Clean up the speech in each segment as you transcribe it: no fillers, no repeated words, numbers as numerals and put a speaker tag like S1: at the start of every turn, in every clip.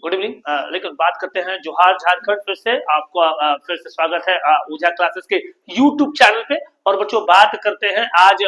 S1: Good evening. लेकिन बात करते हैं जोहार झारखंड। फिर से आपको फिर से स्वागत है ऊर्जा क्लासेस के यूट्यूब चैनल पे। और बच्चों बात करते हैं आज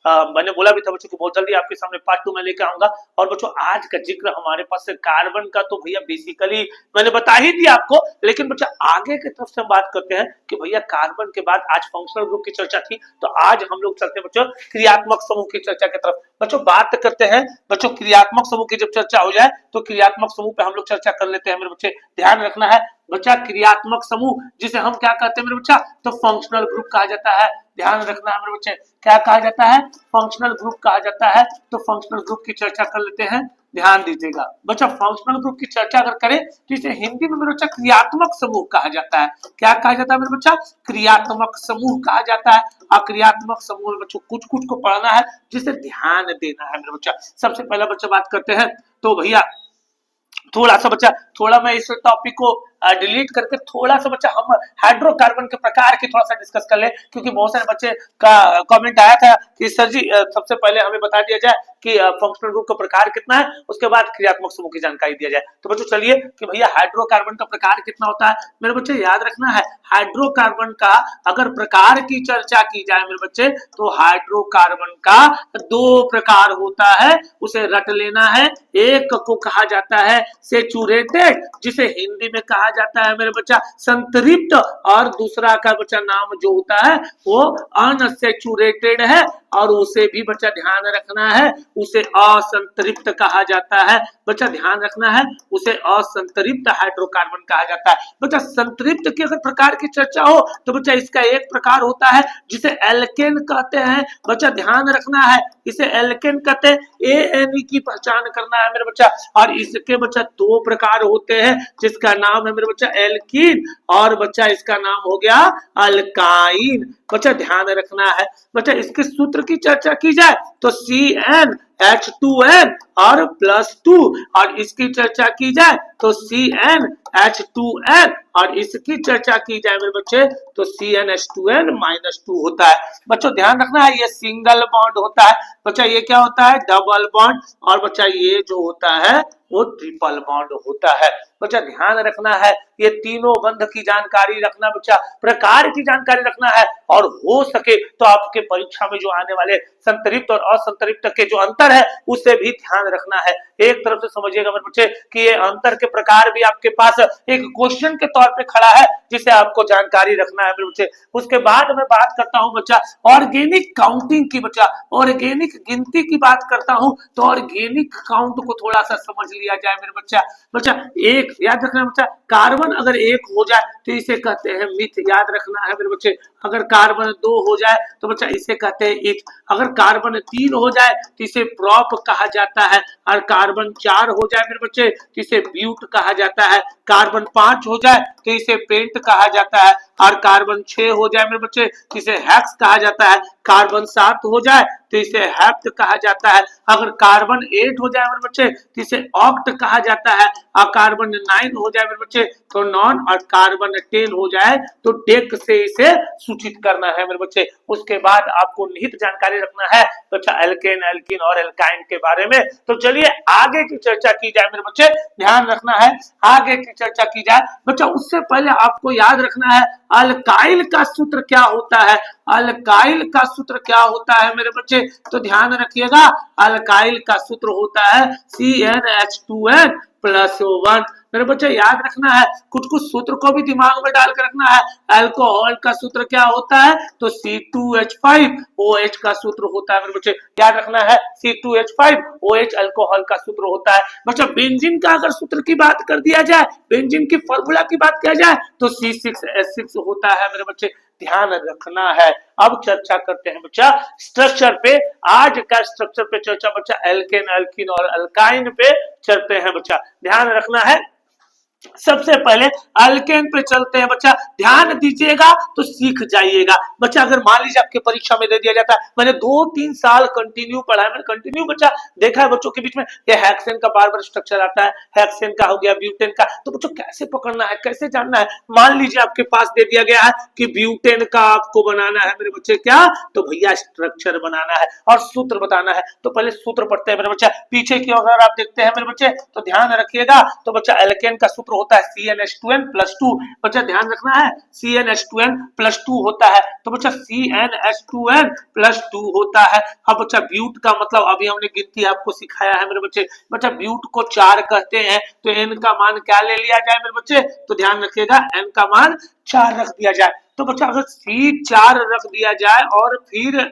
S1: मैंने बोला भी था बच्चों कि बहुत जल्दी आपके सामने पार्ट 2 में लेकर आऊंगा। और बच्चों आज का जिक्र हमारे पास है कार्बन का। तो भैया बेसिकली मैंने बता ही दिया आपको, लेकिन बच्चा आगे की तरफ से हम बात करते हैं कि भैया कार्बन के बाद आज फंक्शनल ग्रुप की चर्चा थी, तो आज हम लोग चलते हैं बच्चों क्रियात्मक समूह की चर्चा की तरफ। बच्चों बात करते हैं बच्चों क्रियात्मक समूह की जब चर्चा हो जाए तो क्रियात्मक समूह पे हम लोग चर्चा कर लेते हैं मेरे बच्चे। ध्यान रखना है बच्चा, क्रियात्मक समूह जिसे हम क्या कहते हैं मेरे बच्चा, तो फंक्शनल ग्रुप कहा जाता है। ध्यान रखना है मेरे बच्चे, क्या कहा जाता है, फंक्शनल ग्रुप कहा जाता है। तो फंक्शनल ग्रुप की चर्चा कर लेते हैं, ध्यान दीजिएगा बच्चा। फंक्शनल ग्रुप की चर्चा अगर करें तो इसे हिंदी में मेरे बच्चा क्रियात्मक समूह कहा जाता है। क्या कहा जाता है मेरे बच्चा, क्रियात्मक समूह कहा जाता है। और क्रियात्मक समूह में बच्चों कुछ कुछ को पढ़ना है जिसे ध्यान देना है मेरे बच्चा। सबसे पहला बच्चा बात करते हैं तो भैया थोड़ा सा बच्चा, थोड़ा मैं इस टॉपिक को डिलीट करके थोड़ा सा बच्चा हम हाइड्रोकार्बन के प्रकार की थोड़ा सा डिस्कस कर ले, क्योंकि बहुत सारे बच्चे का कमेंट आया था कि सर जी सबसे पहले हमें बता दिया जाए कि फंक्शनल ग्रुप का प्रकार कितना है, उसके बाद क्रियात्मक समूह की जानकारी दिया जाए। तो बच्चों चलिए कि भैया हाइड्रोकार्बन का प्रकार कितना होता है। मेरे बच्चे याद रखना है, हाइड्रोकार्बन का अगर प्रकार की चर्चा की जाए मेरे बच्चे, तो हाइड्रोकार्बन का दो प्रकार होता है, उसे रट लेना है। एक को कहा जाता है सेचुरेटेड, जिसे हिंदी में कहा जाता है मेरे बच्चा संतृप्त, और दूसरा का बच्चा नाम जो होता है वो अनसेचुरेटेड है, और उसे भी बच्चा ध्यान रखना है, उसे असंतृप्त कहा जाता है। बच्चा ध्यान रखना है, उसे असंतृप्त हाइड्रोकार्बन कहा जाता है। बच्चा संतृप्त की अगर प्रकार की चर्चा हो तो बच्चा इसका एक प्रकार होता है जिसे एल्केन कहते हैं। बच्चा ध्यान रखना है, इसे एल्केन कहते हैं। एएनई की पहचान करना है मेरे बच्चा। और इसके बच्चा दो प्रकार होते हैं, जिसका नाम है मेरे बच्चा एल्कीन, और बच्चा इसका नाम हो गया अल्काइन। बच्चा ध्यान रखना है, बच्चा इसके सूत्र की चर्चा की जाए तो CnH2n और +2, और इसकी चर्चा की जाए तो CnH2n, और इसकी चर्चा की जाए मेरे बच्चे तो CnH2n-2 होता है। बच्चों ध्यान रखना है, ये सिंगल बॉन्ड होता है। बच्चा ये क्या होता है, डबल बॉन्ड, और बच्चा ये जो होता है वो ट्रिपल बॉन्ड होता है। बच्चा ध्यान रखना है, ये तीनों बंध की जानकारी रखना बच्चा, प्रकार की जानकारी रखना है, और हो सके तो आपके परीक्षा में जो आने वाले संतृप्त और असंतृप्त के जो अंतर है उसे भी ध्यान रखना है। एक तरफ से समझिएगा मेरे बच्चे कि ये अंतर के प्रकार भी आपके पास एक क्वेश्चन के तौर पे खड़ा है, जिसे आपको जानकारी रखना है मेरे बच्चे। उसके बाद मैं बात करता हूं बच्चा ऑर्गेनिक काउंटिंग की। बच्चा ऑर्गेनिक गिनती की बात करता हूं तो ऑर्गेनिक काउंट को थोड़ा सा समझ लिया जाए मेरे बच्चा। बच्चा एक याद रखना बच्चा, कार्बन अगर एक हो जाए तो इसे कहते हैं मिथ, याद रखना है मेरे बच्चे। अगर कार्बन दो हो जाए तो बच्चा इसे कहते हैं इथ। अगर कार्बन तीन हो जाए तो इसे प्रॉप कहा जाता है, और कार्बन चार हो जाए मेरे बच्चे तो इसे ब्यूट कहा जाता है। कार्बन पांच हो जाए तो इसे पेंट कहा जाता है, और कार्बन 6 हो जाए मेरे बच्चे तो इसे हेक्स कहा जाता है। कार्बन 7 हो जाए तो इसे हेप्ट कहा जाता है। अगर कार्बन 8 हो जाए मेरे बच्चे तो इसे ऑक्ट कहा जाता है, और कार्बन 9 हो जाए मेरे बच्चे तो नॉन, और कार्बन 10 हो जाए तो डेक से इसे सूचित करना है मेरे बच्चे। उसके बाद आपको निहित जानकारी रखना है बच्चा एल्केन, एल्कीन और एल्काइन के बारे में। तो चलिए आगे की चर्चा की जाए मेरे बच्चे, ध्यान रखना है, आगे की चर्चा की जाए बच्चा। उससे पहले आपको याद रखना है अल्काइल का सूत्र क्या होता है। अल्काइल का सूत्र क्या होता है मेरे बच्चे, तो ध्यान रखिएगा, अल्काइल का सूत्र होता है CnH2n+1। मेरे बच्चे याद रखना है, कुछ कुछ सूत्र को भी दिमाग में डाल कर रखना है। अल्कोहल का सूत्र क्या होता है, तो C2H5OH का सूत्र होता है मेरे बच्चे, याद रखना है C2H5OH अल्कोहल का सूत्र होता है। बच्चा बेंजीन का अगर सूत्र की बात कर दिया जाए, बेंजीन की फॉर्मूला की बात किया जाए तो C6H6 होता है मेरे बच्चे, ध्यान रखना है। अब चर्चा करते हैं बच्चा स्ट्रक्चर पे। आज का स्ट्रक्चर पे चर्चा बच्चा एल्केन, एल्कीन और अल्काइन पे चलते हैं बच्चा, ध्यान रखना है। सबसे पहले अल्केन पे चलते हैं बच्चा, ध्यान दीजिएगा तो सीख जाइएगा बच्चा। अगर मान लीजिए आपके परीक्षा में दे दिया जाता है, मैंने 2-3 साल कंटिन्यू पढ़ा है, मैंने कंटिन्यू बच्चा देखा है बच्चों के बीच में, ये हेक्सेन का बार बार स्ट्रक्चर आता है, हेक्सेन का हो गया, ब्यूटेन का, तो बच्चों कैसे पकड़ना है, कैसे जानना है। मान लीजिए आपके पास दे दिया गया है कि ब्यूटेन का आपको बनाना है मेरे बच्चे, क्या तो भैया स्ट्रक्चर बनाना है और सूत्र बताना है। तो पहले सूत्र पढ़ते हैं मेरे बच्चा। पीछे की अगर आप देखते हैं मेरे बच्चे तो ध्यान रखिएगा, तो बच्चा एल्केन का सूत्र होता है CnH2n+2। बच्चा ध्यान रखना है CnH2n+2 होता है, तो बच्चा CnH2n+2 होता है। अब बच्चा ब्यूट का मतलब अभी हमने गिनती आपको सिखाया है मेरे बच्चे, बच्चा ब्यूट को 4 कहते हैं, तो n का मान क्या ले लिया जाए मेरे बच्चे, तो ध्यान रखिएगा n का मान 4 रख दिया जाए। तो बच्चा अगर C4 रख दिया जाए और फिर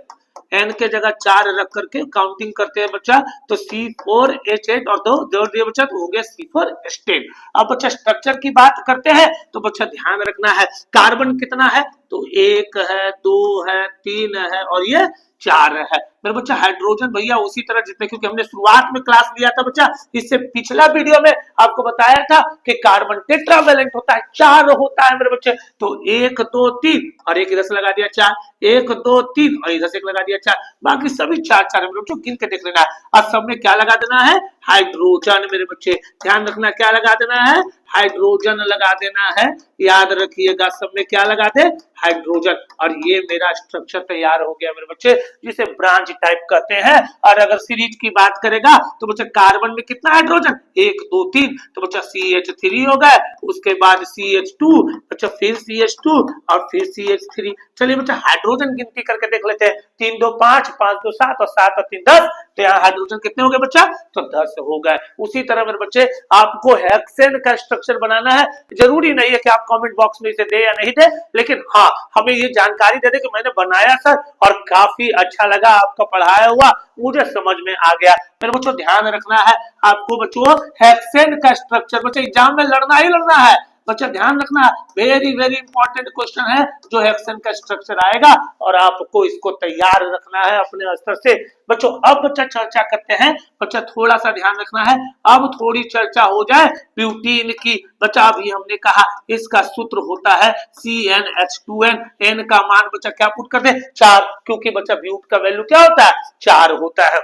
S1: n के जगह 4 रख करके काउंटिंग करते हैं बच्चा, तो C4H8 और 2 जोड़ दिए बच्चा तो हो गया C4H10। अब बच्चा स्ट्रक्चर की बात करते हैं, तो बच्चा ध्यान रखना है कार्बन कितना है, तो 1 है, 2 है, 3 है और ये 4 है मेरे बच्चा। हाइड्रोजन भैया उसी तरह जितने, क्योंकि हमने शुरुआत में क्लास लिया था बच्चा, इससे पिछला वीडियो में आपको बताया था कि कार्बन टेट्रावेलेंट होता है, 4 होता है मेरे बच्चे। तो 1 2 3 और एक इधर से लगा दिया 4, 1 2 3 और इधर से एक लगा दिया 4, बाकी सभी 4 है मेरे बच्चों, गिन के देख लेना है। अब सब में क्या लगा देना है, हाइड्रोजन मेरे बच्चे, ध्यान रखना क्या लगा देना है, हाइड्रोजन लगा देना है, याद रखिएगा सब में क्या लगा दे, हाइड्रोजन। और ये मेरा स्ट्रक्चर तैयार हो गया मेरे बच्चे, जिसे ब्रांच टाइप कहते हैं। और अगर सीरीज की बात करेगा तो बच्चा कार्बन में कितना हाइड्रोजन, 1 2 3, तो बच्चा CH3 हो गया, उसके बाद CH2, बच्चा फिर CH2 और फिर CH3। चलिए बच्चा हाइड्रोजन गिनती करके देख लेते हैं, 3 2 5, 5 2 7 और 7 और 3 10, तो यहाँ हाइड्रोजन कितने हो गए बच्चा, तो 10 हो गए। उसी तरह मेरे बच्चे आपको हेक्सेन का स्ट्रक्चर बनाना है, जरूरी नहीं है कि आप कमेंट बॉक्स में इसे दे या नहीं दे, लेकिन हाँ हमें ये जानकारी दे दे कि मैंने बनाया सर और काफी अच्छा लगा, आपका पढ़ाया हुआ मुझे समझ में आ गया। मेरे बच्चों ध्यान रखना है आपको बच्चों, हेक्सेन का स्ट्रक्चर बच्चे एग्जाम में लड़ना ही लड़ना है बच्चा, ध्यान रखना, वेरी वेरी इंपॉर्टेंट क्वेश्चन है जो हेक्सेन का स्ट्रक्चर आएगा और आपको इसको तैयार रखना है अपने स्तर से बच्चों। अब बच्चा चर्चा करते हैं बच्चा, थोड़ा सा ध्यान रखना है, अब थोड़ी चर्चा हो जाए ब्यूटीन की बच्चा। अभी हमने कहा इसका सूत्र होता है CnH2n, n का मान बच्चा क्या पुट कर दे, 4, क्योंकि बच्चा ब्यूट का वैल्यू क्या होता है, 4 होता है।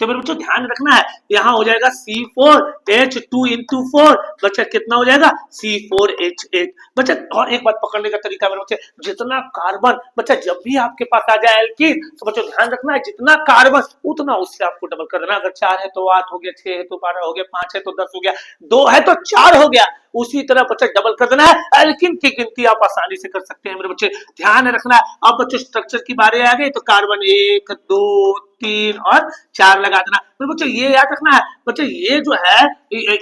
S1: तो मेरे बच्चों ध्यान रखना है, यहाँ हो जाएगा C4H2 into 4, बच्चा कितना हो जाएगा C4H8 बच्चा। और एक बात पकड़ने का तरीका मेरे बच्चे, जितना कार्बन बच्चा जब भी आपके पास आ जाए एल्कीन, तो बच्चों ध्यान रखना है जितना कार्बन उतना उससे आपको डबल कर देना। अगर 4 है तो 8 हो गया, 6 है तो 12 हो गया, 5 है तो 10 हो गया, 2 है तो 4 हो गया, उसी तरह बच्चा डबल कर देना है। एल्कीन की गिनती आप आसानी से कर सकते हैं मेरे बच्चे, ध्यान रखना है। अब बच्चों स्ट्रक्चर की बारी आ गई, तो कार्बन 1 2 3 और 4 लगा देना। तो बच्चों ये याद रखना है बच्चों, ये जो है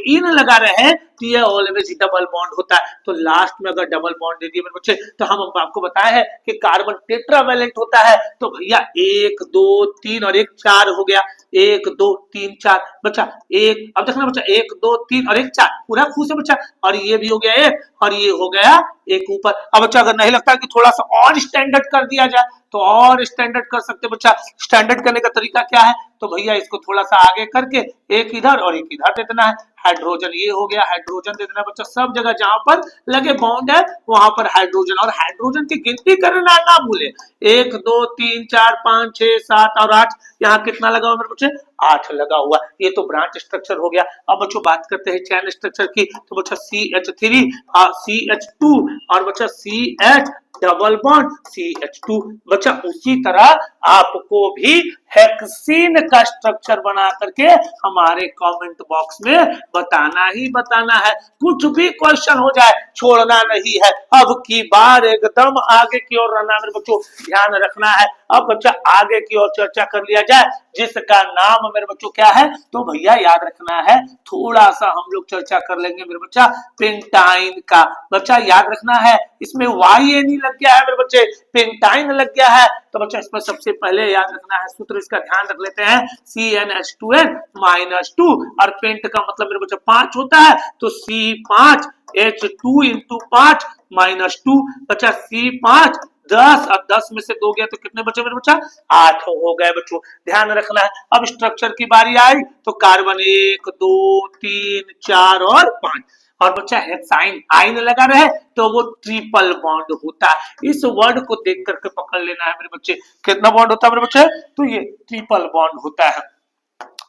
S1: इन लगा रहे हैं तो ये ऑलवेज डबल बॉन्ड होता है, तो लास्ट में अगर डबल बॉन्ड दे दिए मेरे बच्चे, तो हम आपको बताया है कि कार्बन टेट्रावेलेंट होता है, तो भैया 1 2 3 और 1 4 हो गया, 1 2 3 4 बच्चा, एक अब देखना बच्चा 1 2 3 और 1 4 पूरा खुश है बच्चा, और ये भी हो गया 1 और ये हो गया 1 ऊपर। अब बच्चा अगर नहीं लगता कि थोड़ा सा और स्टैंडर्ड कर दिया जाए तो और स्टैंडर्ड कर सकते बच्चा। स्टैंडर्ड करने का तरीका क्या है, तो भैया इसको थोड़ा सा आगे करके एक इधर और एक इधर दे देना है। हाइड्रोजन ये हो गया, हाइड्रोजन दे देना बच्चा, सब जगह जहां पर लगे बॉन्ड है वहां पर हाइड्रोजन। और हाइड्रोजन की गिनती करना ना भूले, 1 2 3 4 5 6 7 और 8, यहाँ कितना लगा हुआ मेरे बच्चे, 8 लगा हुआ। ये तो ब्रांच स्ट्रक्चर हो गया। अब बच्चों बात करते हैं चैन स्ट्रक्चर की, तो बच्चा CH3 CH2 और बच्चा CH डबल बॉन्ड CH2 बच्चा। उसी तरह आपको भी हेक्सीन का स्ट्रक्चर बना करके हमारे कमेंट बॉक्स में बताना ही बताना है, कुछ भी क्वेश्चन हो जाए छोड़ना नहीं है। अब की बार एकदम आगे की ओर रहना मेरे बच्चों, ध्यान रखना है। अब बच्चा आगे की ओर चर्चा कर लिया जाए, जिसका नाम मेरे बच्चों क्या है, तो भैया याद रखना है, थोड़ा सा हम लोग चर्चा कर लेंगे मेरे बच्चा पेंटाइन का। बच्चा याद रखना है, इसमें YN लग गया है मेरे बच्चे, पेंटाइन लग गया है, तो बच्चा इसमें सबसे पहले याद रखना है सूत्र, इसका ध्यान रख लेते हैं, CnH2n-2 और पेंट का मतलब मेरे बच्चा 5 होता है, तो C5H2 into 5 -2 बच्चा, C5 10 और 10 में से 2 गया तो कितने बचे मेरे बच्चा, 8 हो गए बच्चों, ध्यान रखना है। अब स्ट्रक्चर की बारी आई तो कार्बन 1 2 3 4 और 5 और बच्चा हेक्साइन आइन लगा रहे तो वो ट्रिपल बॉन्ड होता है। इस वर्ड को देख करके पकड़ लेना है मेरे बच्चे, कितना बॉन्ड होता है मेरे बच्चे, तो ये ट्रिपल बॉन्ड होता है,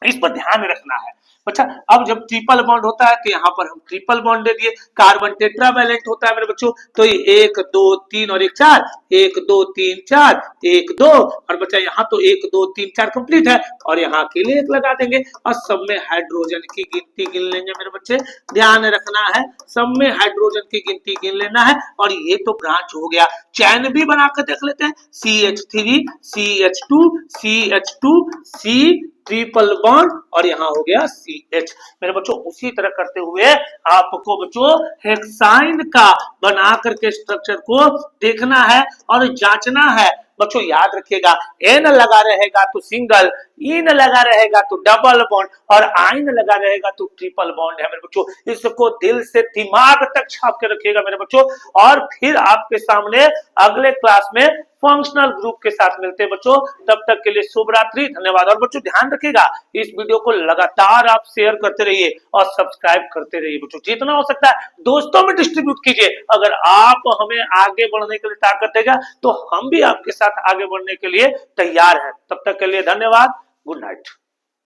S1: इस पर ध्यान रखना है। अच्छा, अब जब ट्रिपल बॉन्ड होता है तो यहाँ पर हम ट्रिपल बॉन्ड दे दिए। कार्बन टेट्रावैलेंट होता है मेरे बच्चों, तो ये 1 2 3 और 1 4, 1 2 3 4 1 2, और बच्चा यहाँ तो 1 2 3 4 कंप्लीट है, और यहाँ अकेले 1 लगा देंगे और सब में हाइड्रोजन की गिनती गिन लेंगे मेरे बच्चे। ध्यान रखना है, सब में हाइड्रोजन की गिनती गिन लेना है। और ये तो ब्रांच हो गया, चैन भी बनाकर देख लेते हैं, CH3 CH2 CH2 C triple bond, और यहाँ हो गया CH। मेरे बच्चों उसी तरह करते हुए आपको बच्चों हेक्साइन का बना करके स्ट्रक्चर को देखना है और जांचना है। बच्चों याद रखिएगा, एन लगा रहेगा तो सिंगल, इन लगा रहेगा तो डबल बॉन्ड, और आइन लगा रहेगा तो ट्रिपल बॉन्ड है मेरे बच्चों। इसको दिल से दिमाग तक छाप के रखिएगा मेरे बच्चों, और फिर आपके सामने अगले क्लास में फंक्शनल ग्रुप के साथ मिलते हैं बच्चों। तब तक के लिए शुभ रात्रि, धन्यवाद। और बच्चों ध्यान रखिएगा, इस वीडियो को लगातार आप शेयर करते रहिए और सब्सक्राइब करते रहिए बच्चों, जितना हो सकता है दोस्तों में डिस्ट्रीब्यूट कीजिए। अगर आप हमें आगे बढ़ने के लिए ताकत देगा तो हम भी आपके साथ आगे बढ़ने के लिए तैयार हैं। तब तक के लिए धन्यवाद, गुड नाइट।